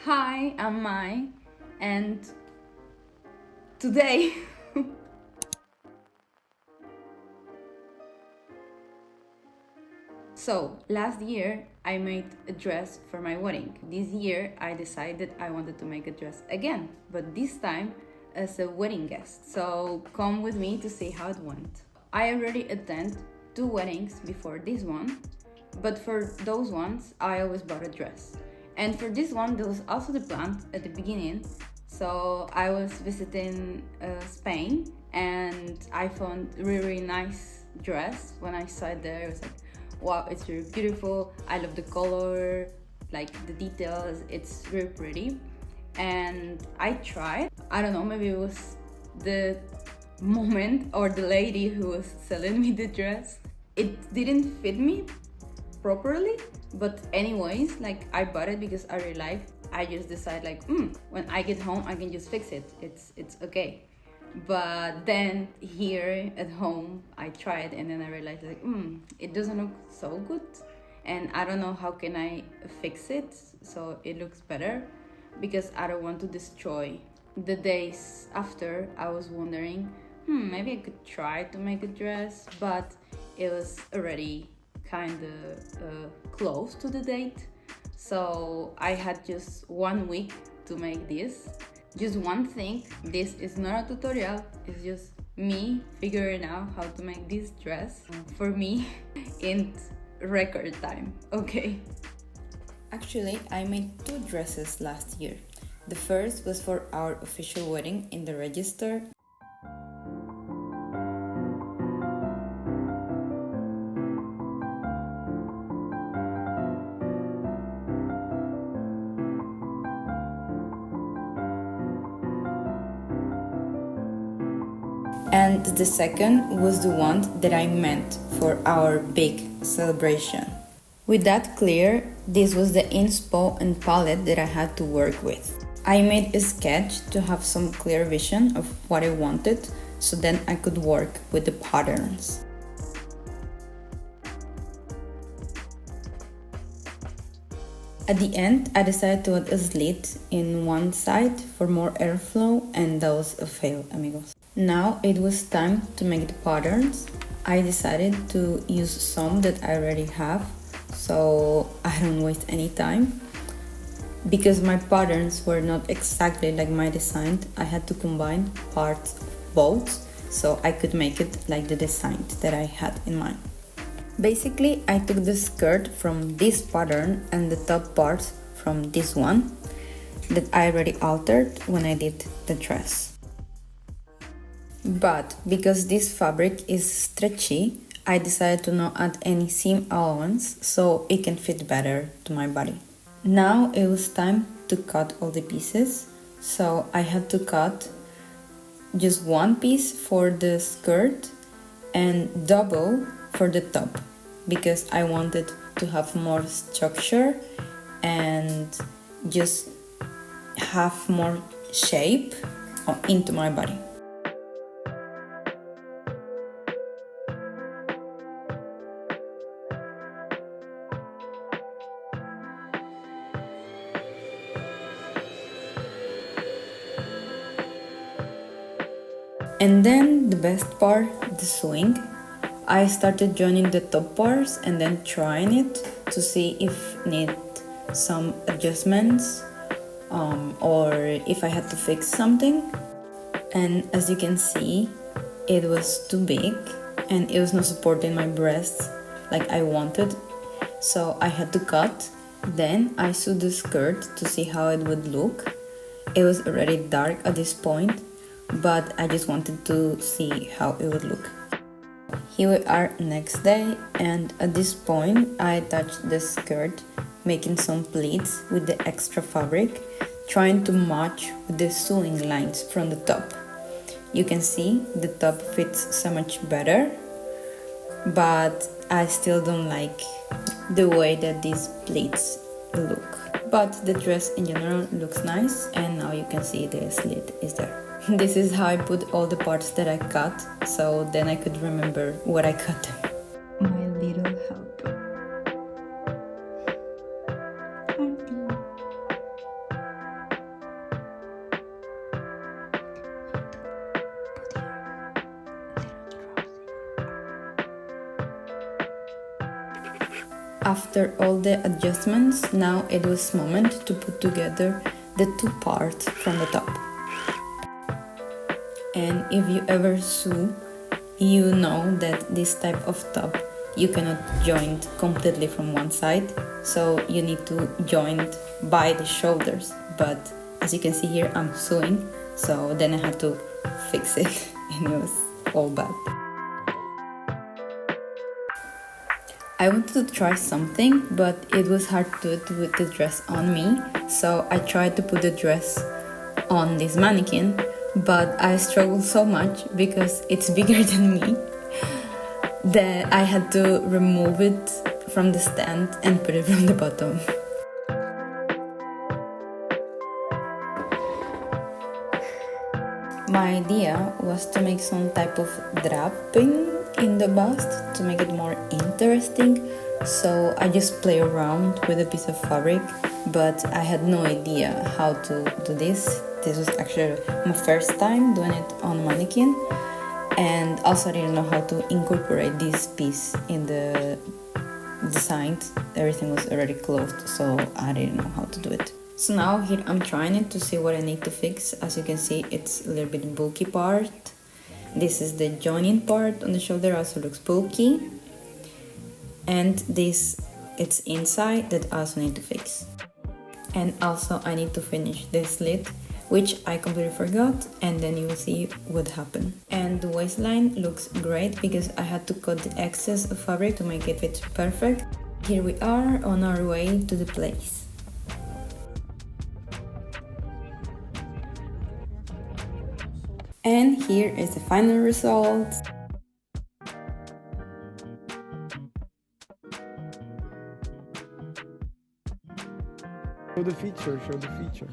Hi, I'm Mai, and today. So, last year I made a dress for my wedding. This year I decided I wanted to make a dress again, but this time as a wedding guest. So, come with me to see how it went. I already attended two weddings before this one, but for those ones I always bought a dress. And for this one, there was also the plan at the beginning. So I was visiting Spain, and I found really nice dress. When I saw it there, it was like, wow, it's really beautiful. I love the color, like the details. It's really pretty. And I tried. I don't know, maybe it was the moment or the lady who was selling me the dress. It didn't fit me properly, but anyways, like I bought it because I really like. I just decide like when I get home I can just fix it. It's okay. But then here at home I tried, and then I realized like it doesn't look so good, and I don't know how can I fix it so it looks better, because I don't want to destroy. The days after I was wondering maybe I could try to make a dress, but it was already kind of close to the date. So I had just 1 week to make this. Just one thing, this is not a tutorial, it's just me figuring out how to make this dress for me in record time, okay? Actually, I made two dresses last year. The first was for our official wedding in the register. And the second was the one that I meant for our big celebration. With that clear, this was the inspo and palette that I had to work with. I made a sketch to have some clear vision of what I wanted, so then I could work with the patterns. At the end, I decided to add a slit in one side for more airflow, and that was a fail, amigos. Now it was time to make the patterns. I decided to use some that I already have, so I don't waste any time. Because my patterns were not exactly like my design, I had to combine parts of both so I could make it like the design that I had in mind. Basically, I took the skirt from this pattern and the top parts from this one that I already altered when I did the dress. But because this fabric is stretchy, I decided to not add any seam allowance so it can fit better to my body. Now it was time to cut all the pieces, so I had to cut just one piece for the skirt and double for the top, because I wanted to have more structure and just have more shape into my body. And then the best part, the sewing. I started joining the top parts and then trying it to see if need some adjustments or if I had to fix something. And as you can see, it was too big and it was not supporting my breasts like I wanted, so I had to cut. Then I sewed the skirt to see how it would look. It was already dark at this point, but I just wanted to see how it would look. Here we are next day, and at this point I attached the skirt, making some pleats with the extra fabric, trying to match with the sewing lines from the top. You can see the top fits so much better, but I still don't like the way that these pleats look. But the dress in general looks nice, and now you can see the slit is there. This is how I put all the parts that I cut, so then I could remember what I cut them. My little helper. Auntie. After all the adjustments, now it was moment to put together the two parts from the top. And if you ever sew, you know that this type of top you cannot join completely from one side, so you need to join by the shoulders. But as you can see here, I'm sewing, so then I had to fix it and it was all bad. I wanted to try something, but it was hard to do it with the dress on me, so I tried to put the dress on this mannequin, but I struggled so much because it's bigger than me that I had to remove it from the stand and put it from the bottom. My idea was to make some type of draping in the bust to make it more interesting, so I just play around with a piece of fabric, but I had no idea how to do this. This was actually my first time doing it on mannequin, and also I didn't know how to incorporate this piece in the design. Everything was already closed, so I didn't know how to do it. So now here I'm trying it to see what I need to fix. As you can see, it's a little bit bulky part. This is the joining part on the shoulder, also looks bulky. And this, it's inside that I also need to fix. And also I need to finish this slit, which I completely forgot, and then you will see what happened. And the waistline looks great because I had to cut the excess of fabric to make it fit perfect. Here we are on our way to the place. And here is the final result. Show the feature, show the feature.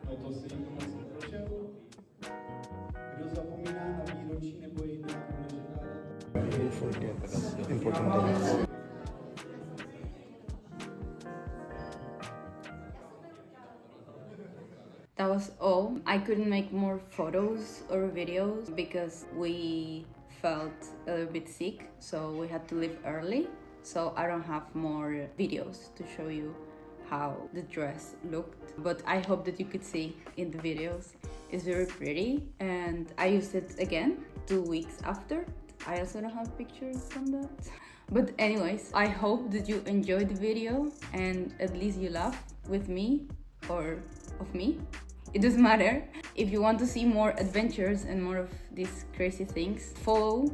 No to si moc prošel. Kdo zapomíná na výročí nebo jinak důležitá data? You forget important things. That was all. I couldn't make more photos or videos because we felt a little bit sick, so we had to leave early. So I don't have more videos to show you how the dress looked, but I hope that you could see in the videos. It's very pretty, and I used it again 2 weeks after. I also don't have pictures from that. But anyways, I hope that you enjoyed the video and at least you laugh with me or of me. It doesn't matter. If you want to see more adventures and more of these crazy things, follow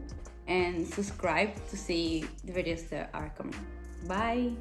and subscribe to see the videos that are coming. Bye!